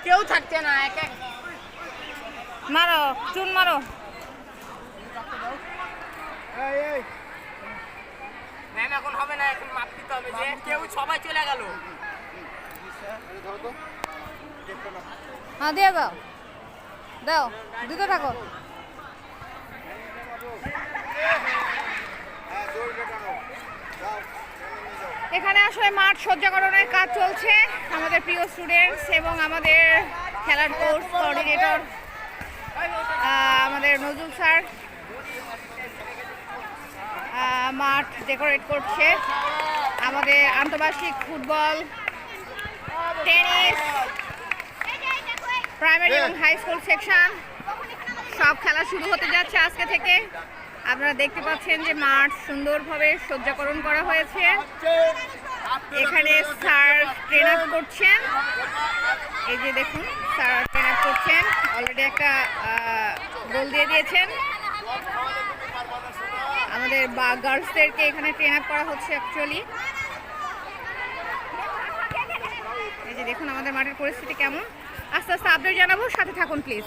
কেউ থাকছে না, মারো চুন মারো। ম্যাম এখন হবে না, এখন মাপ দিতে হবে যে কেউ সবাই চলে গেল। হ্যাঁ দিয়ে দাও, দাও দিতে থাকো। এখানে আসলে মাঠ সজ্জাকরণের কাজ চলছে। আমাদের প্রিয় স্টুডেন্টস এবং আমাদের খেলার কোচ কোঅর্ডিনেটর আমাদের নজরুল স্যার মাঠ ডেকোরেট করছে। আমাদের আন্তর্বার্ষিক ফুটবল, টেনিস, প্রাইমারি এবং হাই স্কুল সেকশন সব খেলা শুরু হতে যাচ্ছে আজকে থেকে। আপনারা দেখতে পাচ্ছেন যে মাঠ সুন্দরভাবে সজ্জাকরণ করা হয়েছে। এখানে স্যার ট্রেন আপ করছেন, এই যে দেখুন স্যার ট্রেন আপ করছেন, অলরেডি একটা গোল দিয়ে দিয়েছেন। আমাদের গার্লসদেরকে এখানে ট্রেন আপ করা হচ্ছে অ্যাকচুয়ালি। এই যে দেখুন আমাদের মাঠের পরিস্থিতি কেমন। আস্তে আস্তে আপডেট জানাবো, সাথে থাকুন প্লিজ।